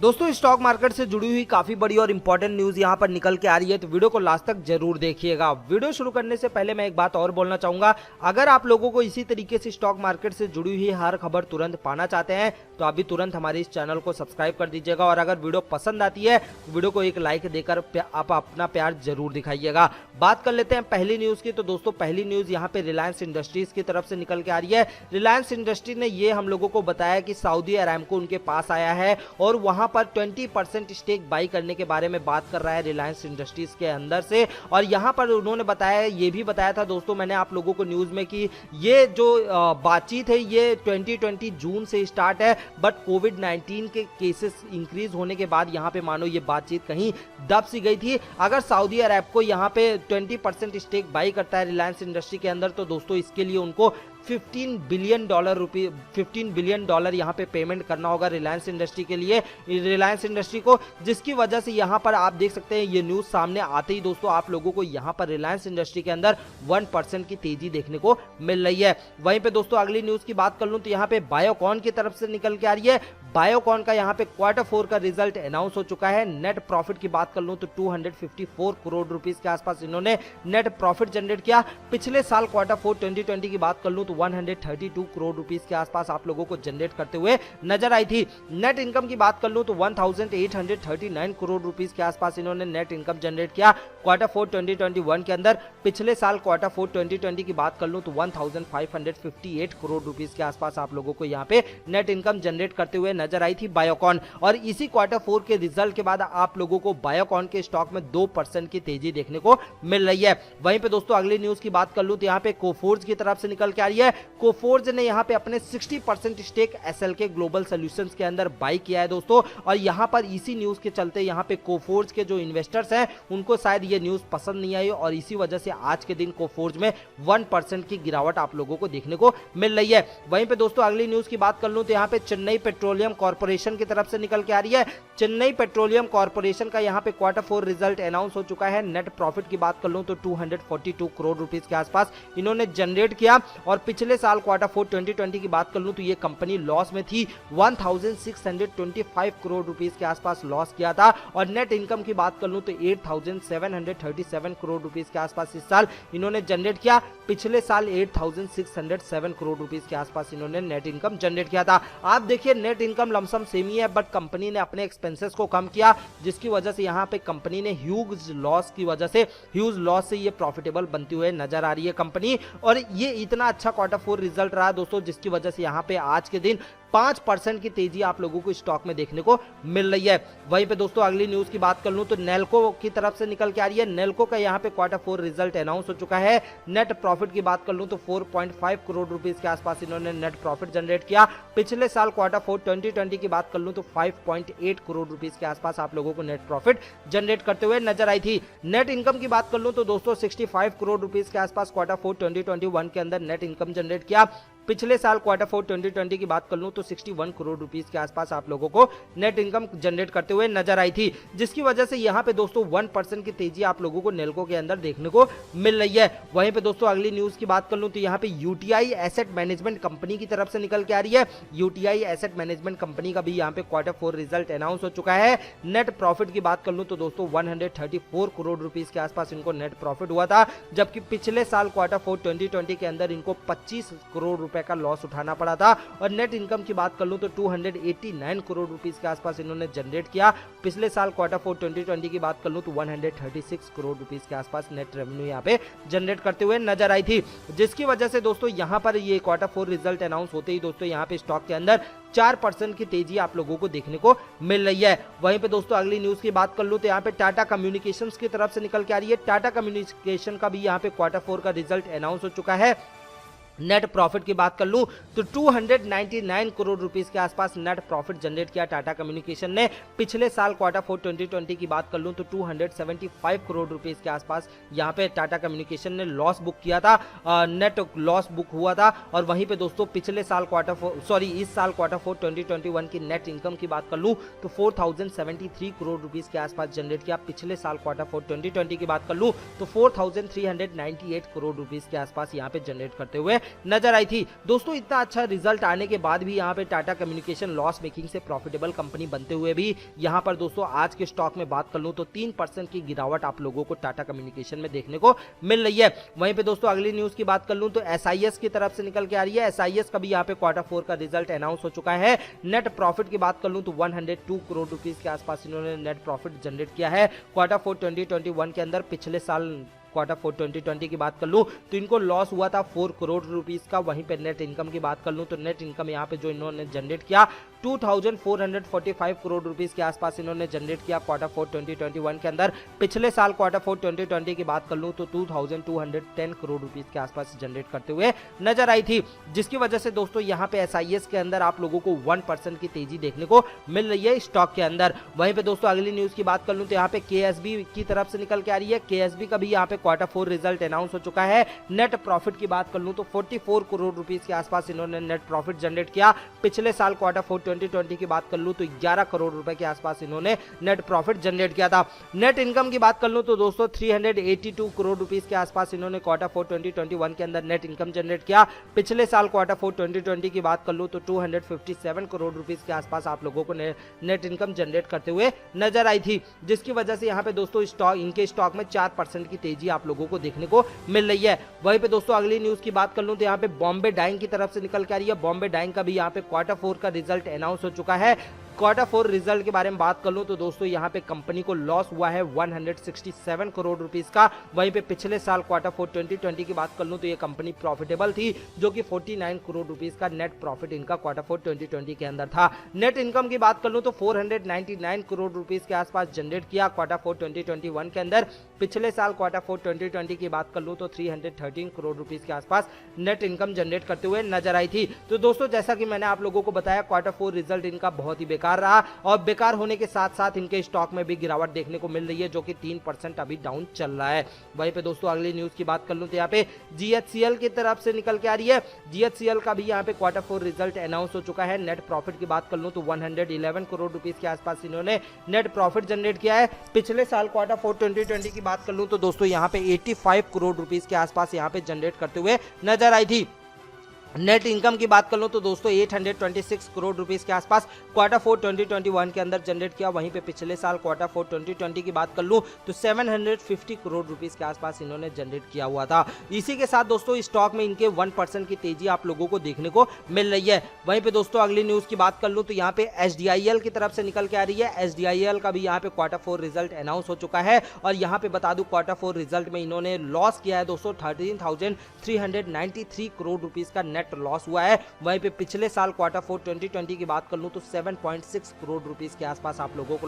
दोस्तों stock market से जुड़ी हुई काफी बड़ी और इंपॉर्टेंट न्यूज यहाँ पर निकल के आ रही है, तो वीडियो को लास्ट तक जरूर देखिएगा। वीडियो शुरू करने से पहले मैं एक बात और बोलना चाहूंगा, अगर आप लोगों को इसी तरीके से स्टॉक मार्केट से जुड़ी हुई हर खबर तुरंत पाना चाहते हैं तो अभी तुरंत हमारे इस चैनल को सब्सक्राइब कर दीजिएगा और अगर वीडियो पसंद आती है तो वीडियो को एक लाइक देकर आप अपना प्यार जरूर दिखाइएगा। बात कर लेते हैं पहली न्यूज की। तो दोस्तों पहली न्यूज यहाँ पे रिलायंस इंडस्ट्रीज की तरफ से निकल के आ रही है। रिलायंस इंडस्ट्री ने ये हम लोगों को बताया कि सऊदी अरामको उनके पास आया है और वहां पर 20% स्टेक बाई करने के बारे में बात कर रहा है रिलायंस इंडस्ट्रीज के अंदर से। और यहां पर उन्होंने बताया, ये भी बताया था दोस्तों मैंने आप लोगों को न्यूज में कि ये जो बातचीत है ये 2020 जून से स्टार्ट है, बट कोविड-19 के केसेस इंक्रीज होने के बाद यहां पे मानो ये बातचीत कहीं दब सी गई थी। अगर सऊदी अरब को यहां पे 20% स्टेक बाई करता है रिलायंस इंडस्ट्री के अंदर तो दोस्तों इसके लिए उनको $15 बिलियन यहाँ पे पेमेंट करना होगा रिलायंस इंडस्ट्री के लिए, रिलायंस इंडस्ट्री को, जिसकी वजह से यहाँ पर आप देख सकते हैं ये न्यूज सामने आते ही दोस्तों आप लोगों को यहाँ पर रिलायंस इंडस्ट्री के अंदर 1% की तेजी देखने को मिल रही है। वहीं पे दोस्तों अगली न्यूज की बात कर लूं तो यहाँ पे बायोकॉन की तरफ से निकल के आ रही है। बायोकॉन का यहाँ पे Q4 का रिजल्ट अनाउंस हो चुका है। नेट प्रॉफिट की बात कर लूं तो 254 करोड़ रुपीस के आसपास इन्होंने नेट प्रॉफिट जनरेट किया। पिछले साल Q4 2020 की बात कर लूं तो 132 करोड़ रुपीस के आसपास आप लोगों को जनरेट करते हुए नजर आई थी। नेट इनकम की बात कर लूं तो 1839 करोड़ रुपीस के आसपास इन्होंने नेट इनकम जनरेट किया Q4 2021 के अंदर। पिछले साल Q4 2020 की बात कर लूं तो 1558 करोड़ रुपीस के आसपास आप लोगों को यहां पे नेट इनकम जनरेट करते हुए नजर आई थी बायोकॉन। और इसी Q4 के रिजल्ट के बाद आप लोगों को बायोकॉन के स्टॉक में 2% की तेजी देखने को मिल रही है। वहीं पे दोस्तों अगली न्यूज की बात कर लूं तो यहां पे कोफोर्ज की तरफ से निकल के आ रही है। कोफोर्ज ने यहां पे अपने 60% स्टेक एसएलके ग्लोबल सॉल्यूशंस के अंदर बाई किया है दोस्तों। और यहां पर इसी न्यूज के चलते यहां पे कोफोर्ज के जो इन्वेस्टर्स हैं उनको शायद ये न्यूज पसंद नहीं आई और इसी वजह से आज के दिन कोफोर्ज में 1% की गिरावट आप लोगों को देखने को मिल रही है। वहीं पे दोस्तों अगली न्यूज की बात कर लूं तो यहां पे चेन्नई पेट्रोलियम कॉर्पोरेशन की तरफ से निकल के आ रही है। चेन्नई पेट्रोलियम कॉर्पोरेशन का यहां पे Q4 रिजल्ट अनाउंस हो चुका है। नेट प्रॉफिट की बात कर लूं तो 242 करोड़ रुपीस के आसपास इन्होंने जनरेट किया और पिछले साल Q4 2020 की बात कर लूं तो ये कंपनी लॉस में थी, 1625 करोड़ रुपीस के आसपास लॉस किया था। और नेट इनकम की बात कर लूं तो 8737 करोड़ रुपीस के आसपास इस साल इन्होंने जनरेट किया। पिछले साल 8607 करोड़ रुपीस के आसपास इन्होंने नेट इनकम जनरेट किया था। आप देखिए नेट इनकम लमसम सेम ही है, बट कंपनी ने अपने एक्सपेंसेस को कम किया जिसकी वजह से यहाँ पे कंपनी ने ह्यूज लॉस से ये प्रॉफिटेबल बनती हुए नजर आ रही है कंपनी। और ये इतना अच्छा Q4 रिजल्ट रहा दोस्तों जिसकी वजह से यहाँ पे आज के दिन 5% की तेजी आप लोगों को स्टॉक में देखने को मिल रही है। वहीं पे दोस्तों अगली न्यूज की बात कर लूं तो नेल्को की तरफ से निकल के आ रही है। नेल्को का यहाँ पे Q4 रिजल्ट अनाउंस हो चुका है। नेट प्रॉफिट की बात कर लूं तो 4.5 करोड़ रुपीस के आसपास इन्होंने नेट प्रॉफिट जनरेट किया। पिछले साल Q4 2020 की बात कर लूं तो 5.8 करोड़ रुपीस के आसपास आप लोगों को नेट प्रॉफिट जनरेट करते हुए नजर आई थी। नेट इनकम की बात कर लूं तो दोस्तों 65 करोड़ रुपीस के आसपास Q4 2021 के अंदर नेट इनकम जनरेट किया। पिछले साल Q4 2020 की बात कर लूं तो 61 करोड़ रुपीस के आसपास आप लोगों को नेट इनकम जनरेट करते हुए नजर आई थी, जिसकी वजह से यहां पे दोस्तों 1% की तेजी आप लोगों को नेल्को के अंदर देखने को मिल रही है। वहीं पे दोस्तों अगली न्यूज की बात कर लूं तो यहां पे यूटीआई एसेट मैनेजमेंट कंपनी की तरफ से निकल के आ रही है। यूटीआई एसेट मैनेजमेंट कंपनी का भी यहां पे Q4 रिजल्ट अनाउंस हो चुका है। नेट प्रॉफिट की बात कर लूं तो दोस्तों 134 करोड़ रुपीस के आसपास इनको नेट प्रॉफिट हुआ था, जबकि पिछले साल Q4 2020 के अंदर इनको 25 करोड़ का लॉस उठाना पड़ा था। और नेट इनकम की बात कर लूं तो 289 करोड़ रुपीस के आसपास इन्होंने जनरेट किया। पिछले साल Q4 2020 की बात कर लूं तो 136 करोड़ रुपीस के आसपास नेट रेवेन्यू यहां पे जनरेट करते हुए नजर आई थी, जिसकी वजह से दोस्तों यहां पर ये Q4 रिजल्ट अनाउंस होते ही दोस्तों यहां पे स्टॉक के अंदर 4% की तेजी आप लोगों को देखने को मिल रही है। वहीं पे दोस्तों अगली न्यूज की बात कर लूं तो यहाँ पे टाटा कम्युनिकेशंस की तरफ से निकल के आ रही है। टाटा कम्युनिकेशन का भी यहाँ पे Q4 का रिजल्ट अनाउंस हो चुका है। नेट प्रॉफिट की बात कर लूं तो 299 करोड़ रुपीस के आसपास नेट प्रॉफिट जनरेट किया टाटा कम्युनिकेशन ने। पिछले साल Q4 2020 की बात कर लूं तो 275 करोड़ रुपीस के आसपास यहां पे टाटा कम्युनिकेशन ने लॉस बुक किया था, नेट लॉस बुक हुआ था। और वहीं पे दोस्तों पिछले साल इस साल Q4 2021 की नेट इनकम की बात कर लूं तो 4073 करोड़ रुपीस के आसपास जनरेट किया। पिछले साल Q4 2020 की बात कर लूं तो 4398 करोड़ रुपीस के आसपास यहां पे जनरेट करते हुए नजर आई थी। दोस्तों इतना अच्छा रिजल्ट आने के बाद भी यहाँ पे टाटा कम्युनिकेशन लॉस मेकिंग से प्रॉफिटेबल कंपनी बनते हुए भी यहाँ पर दोस्तों आज के स्टॉक में बात कर लूं तो 3% की गिरावट आप लोगों को टाटा कम्युनिकेशन में देखने को मिल रही है। वहीं पे दोस्तों अगली न्यूज की बात कर लूं तो एसआईएस की तरफ से निकल के आ रही है। एसआईएस का भी यहाँ पे Q4 का रिजल्ट अनाउंस हो चुका है। नेट प्रॉफिट की बात कर लूं तो 102 करोड़ रुपीस के आसपास इन्होंने नेट प्रॉफिट जनरेट किया है Q4 2021 के अंदर। पिछले साल Q4 2020 की बात कर लूं तो इनको लॉस हुआ था 4 करोड़ रुपीस का। वहीं पे नेट इनकम की बात कर लूं तो नेट इनकम यहाँ पे जो इन्होंने जनरेट किया 2445 करोड़ रुपीस के आसपास इन्होंने जनरेट किया Q4 2021 के अंदर। पिछले साल Q4 2020 की बात कर लूं तो 2210 करोड़ रुपीस के आसपास जनरेट करते हुए नजर आई थी, जिसकी वजह से दोस्तों यहाँ पे एसआईएस के अंदर आप लोगों को 1% की तेजी देखने को मिल रही है स्टॉक के अंदर। वहीं पे दोस्तों अगली न्यूज की बात कर लूं तो यहाँ पे केएसबी की तरफ से निकल के आ रही है। केएसबी का भी यहाँ पे Q4 रिजल्ट अनाउंस हो चुका है। नेट प्रॉफिट की बात कर लूं तो 44 करोड़ रुपीस के आसपास इन्होंने नेट प्रॉफिट जनरेट किया। पिछले साल Q4 2020 की बात कर लूं तो 11 करोड़ रुपए के आसपास इन्होंने नेट प्रॉफिट जनरेट किया था। नेट इनकम की बात कर लूं तो दोस्तों 382 करोड़ रुपीस के आसपास इन्होंने Q4 2021 के अंदर नेट इनकम जनरेट किया। पिछले साल Q4 2020 की बात कर लूं तो 257 करोड़ रुपीस के आसपास आप लोगों को नेट इनकम जनरेट करते हुए नजर आई थी, जिसकी वजह से यहाँ पे दोस्तों इनके स्टॉक में 4% की तेजी आप लोगों को देखने को मिल रही है। वहीं पे दोस्तों अगली न्यूज की बात कर लूं तो यहाँ पे बॉम्बे डाइंग की तरफ से निकल के आ रही है। बॉम्बे डाइंग का भी यहाँ पे Q4 का रिजल्ट अनाउंस हो चुका है। Q4 रिजल्ट के बारे में बात कर लूं तो दोस्तों यहाँ पे कंपनी को लॉस हुआ है 167 करोड़ रुपीस का। वहीं पे पिछले साल Q4 2020 की बात कर लूं तो ये कंपनी प्रॉफिटेबल थी, जो कि 49 करोड़ रुपीस का नेट प्रॉफिट इनका Q4 2020 के अंदर था। नेट इनकम की बात कर लूं तो 499 करोड़ रुपीस के आसपास जनरेट किया Q4 2021 के अंदर। पिछले साल Q4 2020 की बात कर लूं तो 313 करोड़ रुपीस के आसपास नेट इनकम जनरेट करते हुए नजर आई थी। तो दोस्तों जैसा कि मैंने आप लोगों को बताया Q4 रिजल्ट इनका बहुत ही बेकार रहा और बेकार होने के साथ साथ इनके स्टॉक में भी गिरावट देखने को मिल रही है, जो कि 3% अभी डाउन चल रहा है। वहीं पे दोस्तों अगली न्यूज की बात कर लूं तो यहाँ पे जीएचसीएल की तरफ से निकल के आ रही है। जीएचसीएल का भी यहाँ पे Q4 रिजल्ट अनाउंस हो चुका है। नेट प्रॉफिट की बात कर लूं तो 111 करोड़ रुपीस के आसपास इन्होंने नेट प्रॉफिट जनरेट किया है। पिछले साल Q4 2020 की बात कर लूं तो दोस्तों यहाँ पे 85 करोड़ रुपीस के आसपास यहाँ पे जनरेट करते हुए नजर आई थी। नेट इनकम की बात कर लो तो दोस्तों 826 करोड़ रुपीस के आसपास Q4 2021 के अंदर जनरेट किया। वहीं पे पिछले साल Q4 2020 की बात कर लूं तो 750 करोड़ रुपीस के आसपास इन्होंने जनरेट किया हुआ था। इसी के साथ दोस्तों स्टॉक में इनके 1% की तेजी आप लोगों को देखने को मिल रही है। वहीं पे दोस्तों अगली न्यूज की बात कर लूं तो यहाँ पे एचडीआईएल की तरफ से निकल के आ रही है। एचडीआईएल का भी यहाँ पे Q4 रिजल्ट अनाउंस हो चुका है और यहाँ पे बता दूं Q4 रिजल्ट में इन्होंने लॉस किया है दोस्तों 13,393 करोड़ रुपीस का नेट लॉस हुआ है। वहीं पे पिछले साल Q4 2020 की बात कर लूं तो 7.6 करोड़ रुपीस के आसपास आप लोगों को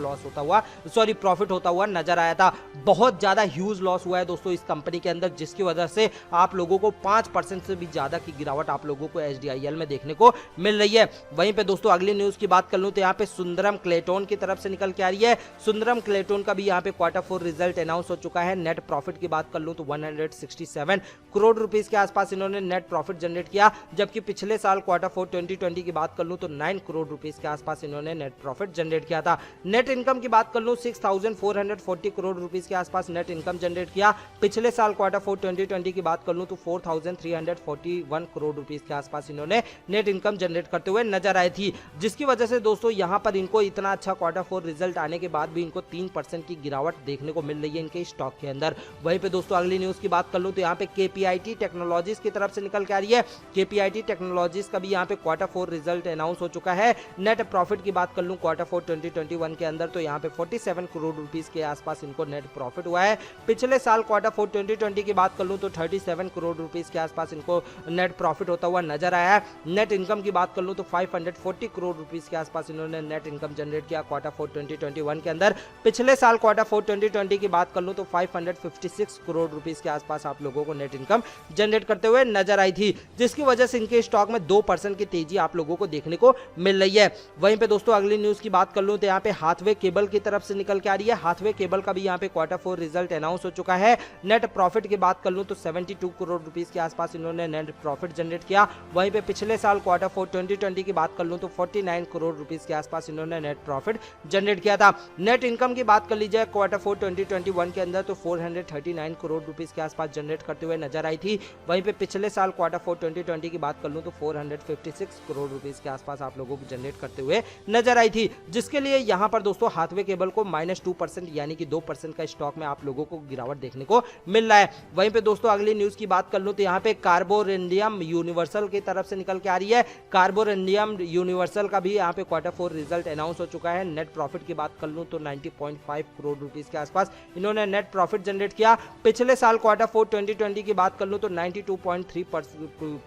प्रॉफिट होता हुआ नजर आया था। बहुत ज्यादा ह्यूज लॉस हुआ है दोस्तों इस कंपनी के अंदर, जिसकी वजह से आप लोगों को 5% से भी ज्यादा की गिरावट आप लोगों को एचडीआईएल में देखने को मिल रही है। वहीं पे दोस्तों अगली न्यूज की बात कर लूं तो यहाँ पे सुंदरम क्लेटोन की तरफ से निकल के आ रही है। सुंदरम क्लेटोन का भी यहाँ पे Q4 रिजल्ट अनाउंस हो चुका है। नेट प्रॉफिट की बात कर लूं तो 167 करोड़ रुपीस के आसपास इन्होंने नेट प्रॉफिट जनरेट किया, जबकि पिछले साल Q4 2020 की बात कर लूं तो 9 करोड़ रुपीस के आसपास इन्होंने नेट प्रॉफिट जनरेट किया था। नेट इनकम की बात कर लूं 6,440 करोड़ रुपीस के आसपास नेट इनकम जनरेट किया। पिछले साल Q4 2020 की बात कर लूं तो 4,341 करोड़ रुपीस के आसपास इन्होंने नेट इनकम जनरेट करते हुए नजर आई थी, जिसकी वजह से दोस्तों यहां पर इनको इतना अच्छा Q4 रिजल्ट आने के बाद भी इनको 3% की गिरावट देखने को मिल रही है इनके स्टॉक के अंदर। वहीं पे दोस्तों अगली न्यूज की बात कर लूं तो यहाँ पे केपीआईटी टेक्नोलॉजीज की तरफ से निकल के आ रही है। केपीआईटी टेक्नोलॉजीज का भी यहाँ पे Q4 रिजल्ट अनाउंस हो चुका है। नेट प्रॉफिट की बात कर लूं Q4 2021 के अंदर तो यहाँ पे 47 करोड़ रुपीस के आसपास इनको नेट प्रॉफिट हुआ है। पिछले साल Q4 2020 की बात कर लूं तो 37 करोड़ रुपीस के आसपास इनको नेट प्रॉफिट होता हुआ नजर आया है। नेट इनकम की बात कर लूं तो 540 करोड़ रुपीस के आसपास इन्होंने नेट इनकम जनरेट किया Q4 2021 के अंदर। पिछले साल Q4 2020 की बात कर लूं तो 556 करोड़ रुपीस के आसपास आप लोगों को नेट इनकम जनरेट करते हुए नजर आई थी, जिसकी वजह वजह से इनके स्टॉक में 2% की तेजी आप लोगों को देखने को मिल रही है। वहीं पे दोस्तों अगली न्यूज की बात कर लूं तो यहाँ पे हाथवे केबल की तरफ से निकल के आ रही है। हाथवे केबल का भी यहाँ पे Q4 रिजल्ट अनाउंस हो चुका है। नेट प्रॉफिट की बात कर लूं तो 72 करोड़ रुपीस के आसपास इन्होंने नेट प्रॉफिट जनरेट किया। वहीं पे पिछले साल Q4 2020 की बात कर लूं तो 49 करोड़ रुपीस के आसपास इन्होंने नेट प्रॉफिट जनरेट किया था। नेट इनकम की बात कर ली जाए Q4 2021 के अंदर तो 439 करोड़ रुपीस के आसपास जनरेट करते हुए नजर आई थी। वहीं पे पिछले साल Q4 2020 की बात कर लूं तो 456 करोड़ रुपीस के आसपास आप लोगों को जनरेट करते हुए नजर आई थी, जिसके लिए यहां पर दोस्तों हाथवे केबल को -2% यानी कि 2% का स्टॉक में आप लोगों को गिरावट देखने को मिल रहा है। वहीं पे दोस्तों अगली न्यूज की बात कर लूं तो यहाँ पे कार्बोरेंडियम यूनिवर्सल की तरफ से निकल के आ रही है। कार्बोरेंडियम यूनिवर्सल का भी यहाँ पे Q4 रिजल्ट अनाउंस हो चुका है। नेट प्रॉफिट की बात कर लूं तो 90.5 करोड़ रुपीस के आसपास इन्होंने नेट प्रॉफिट जनरेट किया। पिछले साल Q4 2020 की बात कर लूं तो 92.3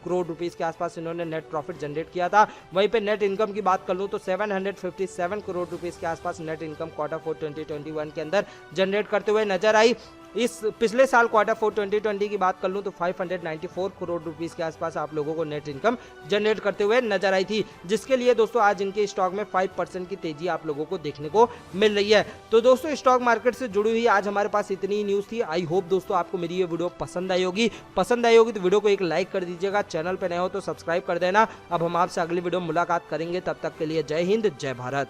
करोड़ रुपीस के आसपास इन्होंने नेट प्रॉफिट जनरेट किया था। वहीं पे नेट इनकम की बात कर लूं तो 757 करोड़ रुपीस के आसपास नेट इनकम Q4 2021 के अंदर जनरेट करते हुए नजर आई। इस पिछले साल Q4 2020 की बात कर लूं तो 594 करोड़ रुपीस के आसपास आप लोगों को नेट इनकम जनरेट करते हुए नजर आई थी, जिसके लिए दोस्तों आज इनके स्टॉक में 5% की तेजी आप लोगों को देखने को मिल रही है। तो दोस्तों स्टॉक मार्केट से जुड़ी हुई आज हमारे पास इतनी न्यूज थी। आई होप दोस्तों आपको मेरी ये वीडियो पसंद आई होगी तो वीडियो को एक लाइक कर दीजिएगा। चैनल पर नए हो तो सब्सक्राइब कर देना। अब हम आपसे अगली वीडियो मुलाकात करेंगे, तब तक के लिए जय हिंद, जय भारत।